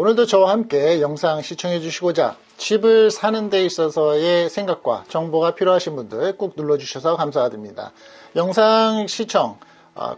오늘도 저와 함께 영상 시청해 주시고자 집을 사는 데 있어서의 생각과 정보가 필요하신 분들 꾹 눌러주셔서 감사드립니다. 영상 시청,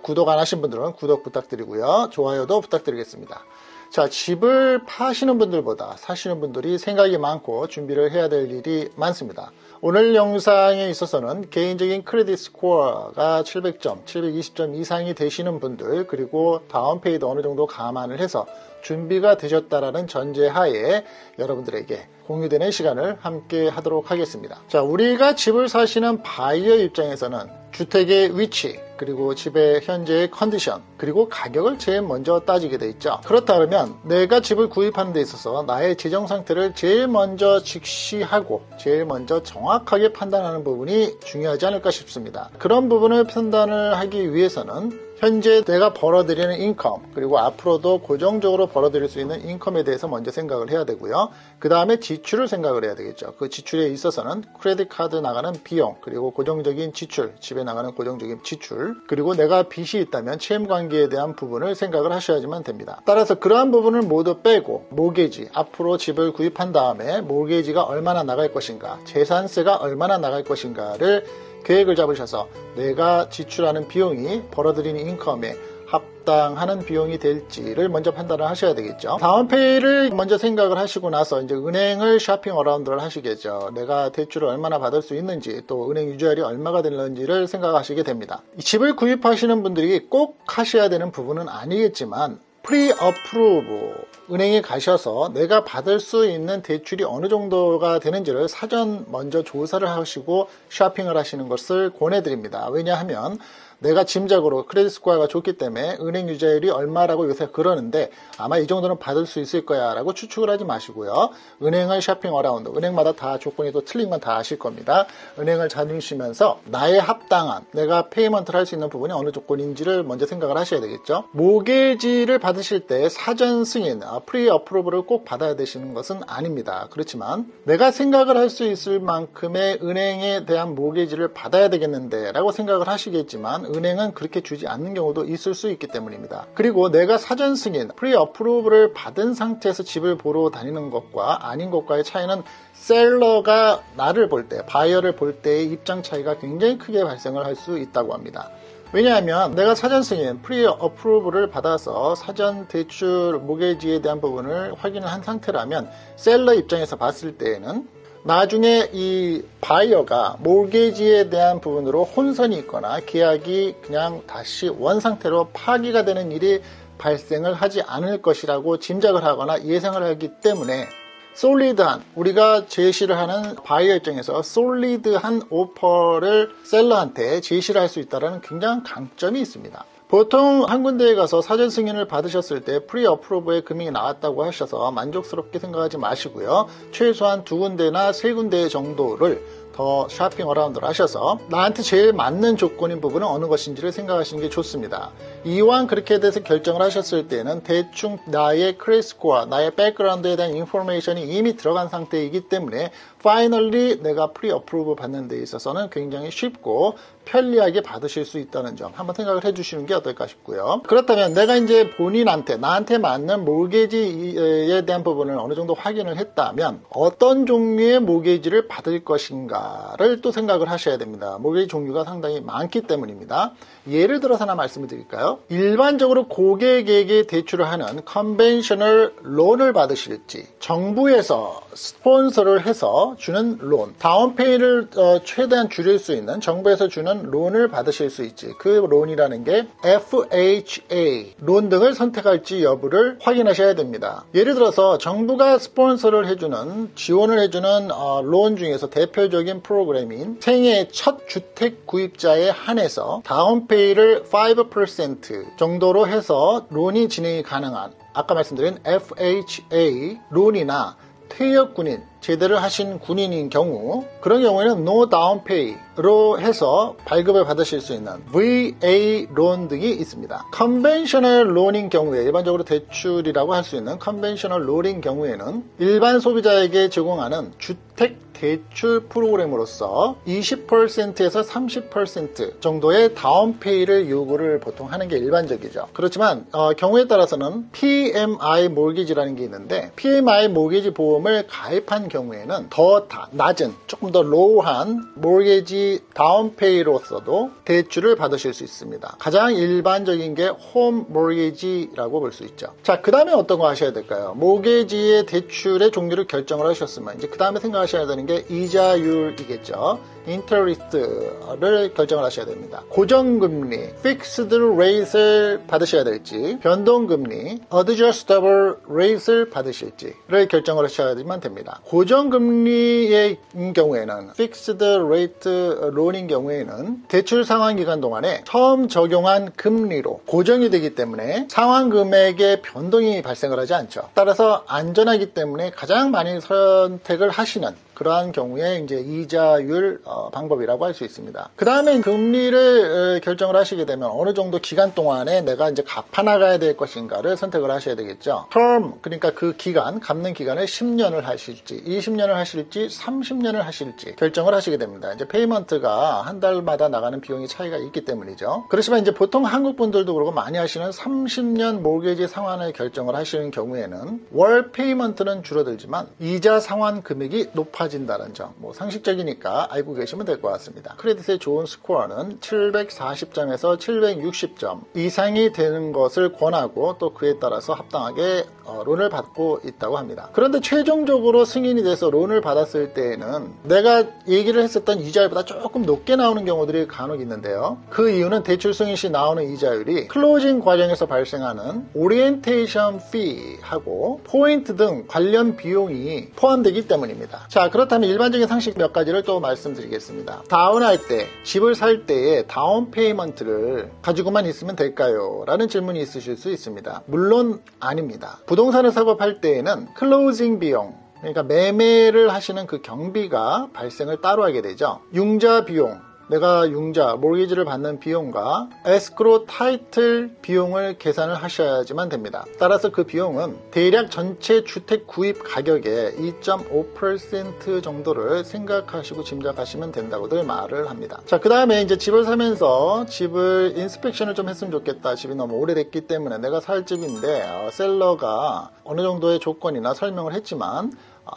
구독 안 하신 분들은 구독 부탁드리고요. 좋아요도 부탁드리겠습니다. 자, 집을 파시는 분들보다 사시는 분들이 생각이 많고 준비를 해야 될 일이 많습니다. 오늘 영상에 있어서는 개인적인 크레딧 스코어가 700점, 720점 이상이 되시는 분들, 그리고 다운페이도 어느 정도 감안을 해서 준비가 되셨다라는 전제하에 여러분들에게 공유되는 시간을 함께 하도록 하겠습니다. 자, 우리가 집을 사시는 바이어 입장에서는 주택의 위치, 그리고 집의 현재의 컨디션, 그리고 가격을 제일 먼저 따지게 돼 있죠. 그렇다면 내가 집을 구입하는 데 있어서 나의 재정 상태를 제일 먼저 직시하고 제일 먼저 정확하게 판단하는 부분이 중요하지 않을까 싶습니다. 그런 부분을 판단을 하기 위해서는 현재 내가 벌어들이는 인컴, 그리고 앞으로도 고정적으로 벌어들일 수 있는 인컴에 대해서 먼저 생각을 해야 되고요. 그 다음에 지출을 생각을 해야 되겠죠. 그 지출에 있어서는 크레딧 카드 나가는 비용, 그리고 고정적인 지출, 집에 나가는 고정적인 지출, 그리고 내가 빚이 있다면 채무 관계에 대한 부분을 생각을 하셔야지만 됩니다. 따라서 그러한 부분을 모두 빼고 모게지, 앞으로 집을 구입한 다음에 모게지가 얼마나 나갈 것인가, 재산세가 얼마나 나갈 것인가를 계획을 잡으셔서 내가 지출하는 비용이 벌어들이는 인컴에 합당하는 비용이 될지를 먼저 판단을 하셔야 되겠죠. 다운페이를 먼저 생각을 하시고 나서 이제 은행을 쇼핑 어라운드를 하시겠죠. 내가 대출을 얼마나 받을 수 있는지, 또 은행 유지율이 얼마가 되는지를 생각하시게 됩니다. 이 집을 구입하시는 분들이 꼭 하셔야 되는 부분은 아니겠지만 프리-어프루브, 은행에 가셔서 내가 받을 수 있는 대출이 어느 정도가 되는지를 사전 먼저 조사를 하시고 쇼핑을 하시는 것을 권해드립니다. 왜냐하면 내가 짐작으로 크레딧 스코어가 좋기 때문에 은행 유자율이 얼마라고 요새 그러는데 아마 이 정도는 받을 수 있을 거야 라고 추측을 하지 마시고요. 은행을 쇼핑 어라운드, 은행마다 다 조건이 또 틀린 건 다 아실 겁니다. 은행을 다니시면서 나의 합당한, 내가 페이먼트를 할 수 있는 부분이 어느 조건인지를 먼저 생각을 하셔야 되겠죠. 모게지를 받으실 때 사전 승인, 프리 어프로브를 꼭 받아야 되시는 것은 아닙니다. 그렇지만 내가 생각을 할 수 있을 만큼의 은행에 대한 모게지를 받아야 되겠는데 라고 생각을 하시겠지만 은행은 그렇게 주지 않는 경우도 있을 수 있기 때문입니다. 그리고 내가 사전 승인, 프리 어프로브를 받은 상태에서 집을 보러 다니는 것과 아닌 것과의 차이는 셀러가 나를 볼 때, 바이어를 볼 때의 입장 차이가 굉장히 크게 발생을 할 수 있다고 합니다. 왜냐하면 내가 사전 승인, 프리 어프로브를 받아서 사전 대출 모게지에 대한 부분을 확인을 한 상태라면 셀러 입장에서 봤을 때에는 나중에 이 바이어가 모게지에 대한 부분으로 혼선이 있거나 계약이 그냥 다시 원상태로 파기가 되는 일이 발생을 하지 않을 것이라고 짐작을 하거나 예상을 하기 때문에 솔리드한, 우리가 제시를 하는 바이어 입장에서 솔리드한 오퍼를 셀러한테 제시를 할 수 있다는 굉장한 강점이 있습니다. 보통 한 군데에 가서 사전 승인을 받으셨을 때 프리 어프로브의 금액이 나왔다고 하셔서 만족스럽게 생각하지 마시고요. 최소한 2군데나 3군데 정도를 더 쇼핑 어라운드를 하셔서 나한테 제일 맞는 조건인 부분은 어느 것인지를 생각하시는 게 좋습니다. 이왕 그렇게 돼서 결정을 하셨을 때는 대충 나의 크레딧 스코어, 나의 백그라운드에 대한 인포메이션이 이미 들어간 상태이기 때문에 파이널리 내가 프리 어프로브 받는 데 있어서는 굉장히 쉽고 편리하게 받으실 수 있다는 점 한번 생각을 해주시는 게 어떨까 싶고요. 그렇다면 내가 이제 본인한테, 나한테 맞는 모게지에 대한 부분을 어느 정도 확인을 했다면 어떤 종류의 모게지를 받을 것인가를 또 생각을 하셔야 됩니다. 모게지 종류가 상당히 많기 때문입니다. 예를 들어서 하나 말씀을 드릴까요? 일반적으로 고객에게 대출을 하는 컨벤셔널 론을 받으실지, 정부에서 스폰서를 해서 주는 론, 다운페이를 최대한 줄일 수 있는 정부에서 주는 론을 받으실 수 있지, 그 론이라는 게 FHA 론 등을 선택할지 여부를 확인하셔야 됩니다. 예를 들어서 정부가 스폰서를 해주는, 지원을 해주는 론 중에서 대표적인 프로그램인 생애 첫 주택 구입자에 한해서 다운페이를 5% 정도로 해서 론이 진행이 가능한, 아까 말씀드린 FHA 론이나 퇴역 군인, 제대를 하신 군인인 경우, 그런 경우에는 No Down Pay로 해서 발급을 받으실 수 있는 VA 론 등이 있습니다. 컨벤셔널 론인 경우에, 일반적으로 대출이라고 할 수 있는 컨벤셔널 론인 경우에는 일반 소비자에게 제공하는 주택 대출 프로그램으로서 20%에서 30% 정도의 다운페이를 요구를 보통 하는 게 일반적이죠. 그렇지만 경우에 따라서는 PMI 모기지라는 게 있는데, PMI 모기지 보험을 가입한 경우에는 더 낮은, 조금 더 로우한 모기지 다운페이로서도 대출을 받으실 수 있습니다. 가장 일반적인 게 홈 모기지라고 볼 수 있죠. 자, 그 다음에 어떤 거 하셔야 될까요? 모기지의 대출의 종류를 결정을 하셨으면 이제 그 다음에 생각하셔야 되는 게 이자율이겠죠. 인터리스트를 결정을 하셔야 됩니다. 고정금리, 픽스드 레이트를 받으셔야 될지, 변동금리, 어드저스터블 레이트를 받으실지를 결정을 하셔야만 됩니다. 고정금리의 경우에는, 픽스드 레이트 론인 경우에는 대출 상환 기간 동안에 처음 적용한 금리로 고정이 되기 때문에 상환 금액의 변동이 발생을 하지 않죠. 따라서 안전하기 때문에 가장 많이 선택을 하시는 그러한 경우에 이제 이자율 방법이라고 할 수 있습니다. 그 다음에 금리를 결정을 하시게 되면 어느 정도 기간 동안에 내가 이제 갚아나가야 될 것인가를 선택을 하셔야 되겠죠. term, 그러니까 그 기간, 갚는 기간을 10년을 하실지, 20년을 하실지, 30년을 하실지 결정을 하시게 됩니다. 이제 페이먼트가 한 달마다 나가는 비용이 차이가 있기 때문이죠. 그렇지만 이제 보통 한국 분들도 그러고 많이 하시는 30년 모기지 상환을 결정을 하시는 경우에는 월 페이먼트는 줄어들지만 이자 상환 금액이 높아진다는 점, 뭐 상식적이니까 알고 계시면 될 것 같습니다. 크레딧의 좋은 스코어는 740점에서 760점 이상이 되는 것을 권하고, 또 그에 따라서 합당하게 론을 받고 있다고 합니다. 그런데 최종적으로 승인이 돼서 론을 받았을 때에는 내가 얘기를 했었던 이자율보다 조금 높게 나오는 경우들이 간혹 있는데요. 그 이유는 대출 승인 시 나오는 이자율이 클로징 과정에서 발생하는 오리엔테이션 피하고 포인트 등 관련 비용이 포함되기 때문입니다. 자, 그렇다면 일반적인 상식 몇 가지를 또 말씀드리겠습니다. 다운할 때, 집을 살 때의 다운 페이먼트를 가지고만 있으면 될까요? 라는 질문이 있으실 수 있습니다. 물론 아닙니다. 부동산을 사고 팔 때에는 클로징 비용, 그러니까 매매를 하시는 그 경비가 발생을 따로 하게 되죠. 융자 비용, 내가 융자, 모기지를 받는 비용과 에스크로 타이틀 비용을 계산을 하셔야지만 됩니다. 따라서 그 비용은 대략 전체 주택 구입 가격의 2.5% 정도를 생각하시고 짐작하시면 된다고들 말을 합니다. 자, 그 다음에 이제 집을 사면서 집을 인스펙션을 좀 했으면 좋겠다. 집이 너무 오래됐기 때문에 내가 살 집인데 셀러가 어느 정도의 조건이나 설명을 했지만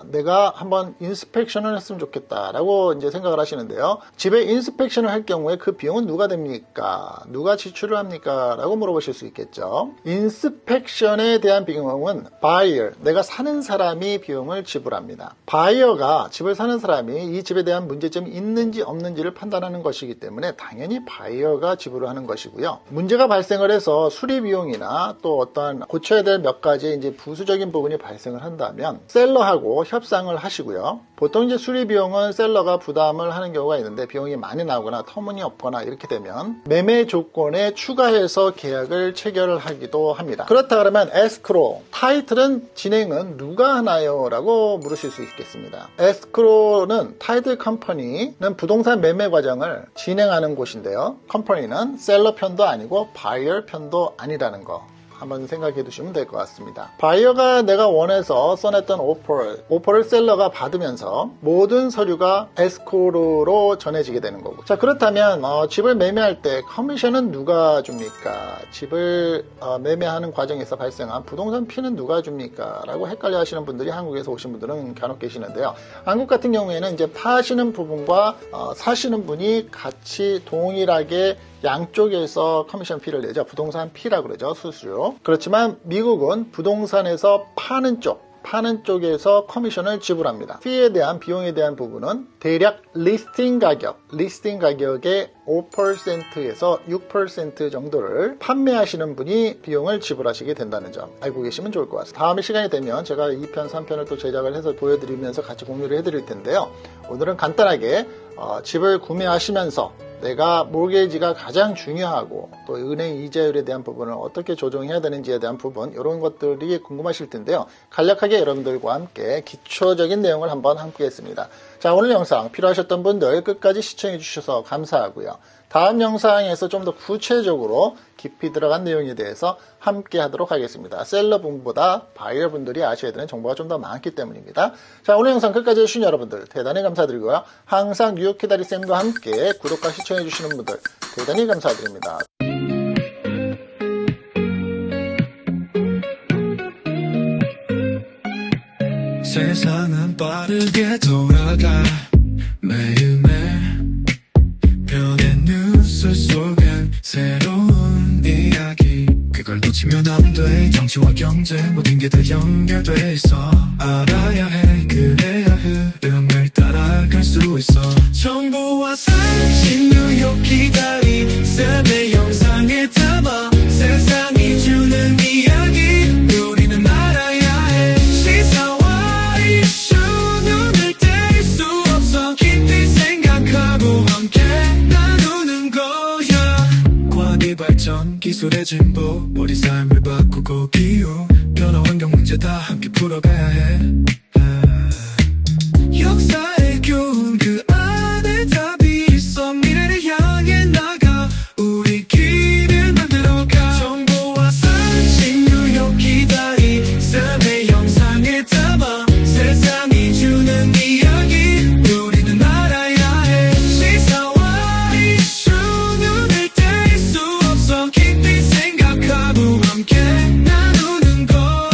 내가 한번 인스펙션을 했으면 좋겠다라고 이제 생각을 하시는데요. 집에 인스펙션을 할 경우에 그 비용은 누가 됩니까? 누가 지출을 합니까? 라고 물어보실 수 있겠죠. 인스펙션에 대한 비용은 buyer, 내가 사는 사람이 비용을 지불합니다. buyer가, 집을 사는 사람이 이 집에 대한 문제점이 있는지 없는지를 판단하는 것이기 때문에 당연히 buyer가 지불을 하는 것이고요. 문제가 발생을 해서 수리 비용이나 또 어떠한 고쳐야 될 몇 가지 이제 부수적인 부분이 발생을 한다면 셀러하고 협상을 하시고요. 보통 이제 수리 비용은 셀러가 부담을 하는 경우가 있는데 비용이 많이 나거나 터무니없거나 이렇게 되면 매매 조건에 추가해서 계약을 체결을 하기도 합니다. 그렇다 그러면 에스크로, 타이틀은 진행은 누가 하나요? 라고 물으실 수 있겠습니다. 에스크로는 타이틀 컴퍼니는 부동산 매매 과정을 진행하는 곳인데요. 컴퍼니는 셀러 편도 아니고 바이어 편도 아니라는 거 한번 생각해 두시면 될 것 같습니다. 바이어가 내가 원해서 써냈던 오퍼를 셀러가 받으면서 모든 서류가 에스코로로 전해지게 되는 거고. 자, 그렇다면 집을 매매할 때 커미션은 누가 줍니까? 집을 매매하는 과정에서 발생한 부동산 피는 누가 줍니까? 라고 헷갈려 하시는 분들이 한국에서 오신 분들은 간혹 계시는데요. 한국 같은 경우에는 이제 파시는 부분과 사시는 분이 같이 동일하게 양쪽에서 커미션 피를 내죠. 부동산 피라고 그러죠. 수수료. 그렇지만 미국은 부동산에서 파는 쪽에서 커미션을 지불합니다. 피에 대한 비용에 대한 부분은 대략 리스팅 가격의 5%에서 6% 정도를 판매하시는 분이 비용을 지불하시게 된다는 점 알고 계시면 좋을 것 같습니다. 다음에 시간이 되면 제가 2편, 3편을 또 제작을 해서 보여드리면서 같이 공유를 해드릴 텐데요. 오늘은 간단하게 집을 구매하시면서 내가 모기지가 가장 중요하고 또 은행 이자율에 대한 부분을 어떻게 조정해야 되는지에 대한 부분, 이런 것들이 궁금하실 텐데요. 간략하게 여러분들과 함께 기초적인 내용을 한번 함께 했습니다. 자, 오늘 영상 필요하셨던 분들 끝까지 시청해 주셔서 감사하고요. 다음 영상에서 좀 더 구체적으로 깊이 들어간 내용에 대해서 함께 하도록 하겠습니다. 셀러 분보다 바이어 분들이 아셔야 되는 정보가 좀 더 많기 때문입니다. 자, 오늘 영상 끝까지 해주신 여러분들 대단히 감사드리고요. 항상 뉴욕 키다리쌤과 함께 구독과 시청해 주시는 분들 대단히 감사드립니다. 세상은 빠르게 돌아가 매일매일 변의 뉴스 속엔 새로운 이야기 그걸 놓치면 안 돼 정치와 경제 모든 게 다 연결돼 있어 알아야 해 그래야 흐름을 따라갈 수 있어 정보와 상식 뉴욕 기다리 쌤의 영상에 담아 세상이 주는 이야기 우리는 알아야 해 시사와 이슈 눈을 뗄 수 없어 깊이 생각하고 함께 나누는 거야 과학의 발전 기술의 진보 우리 삶을 바꾸고 기후 변화 환경 문제 다 함께 풀어가야 해 역사의 교훈 그 안에 답이 있어 미래를 향해 나가 우리 길을 만들어가 정보와 상식 뉴욕 기다리 쌤의 영상에 담아 세상이 주는 이야기 우리는 알아야 해 시사와 이슈 눈을 뗄 수 없어 깊이 생각하고 함께 나누는 거야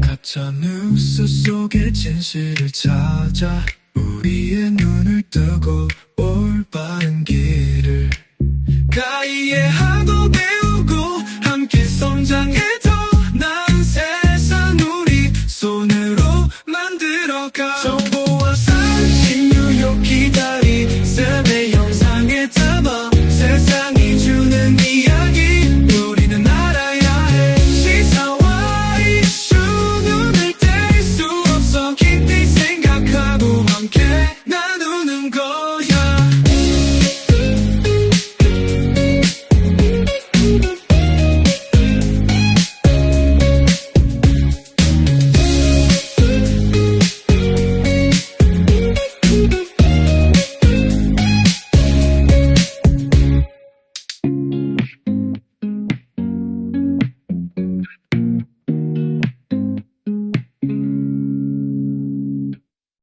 가짜 뉴스 속의 진실을 찾아 우리의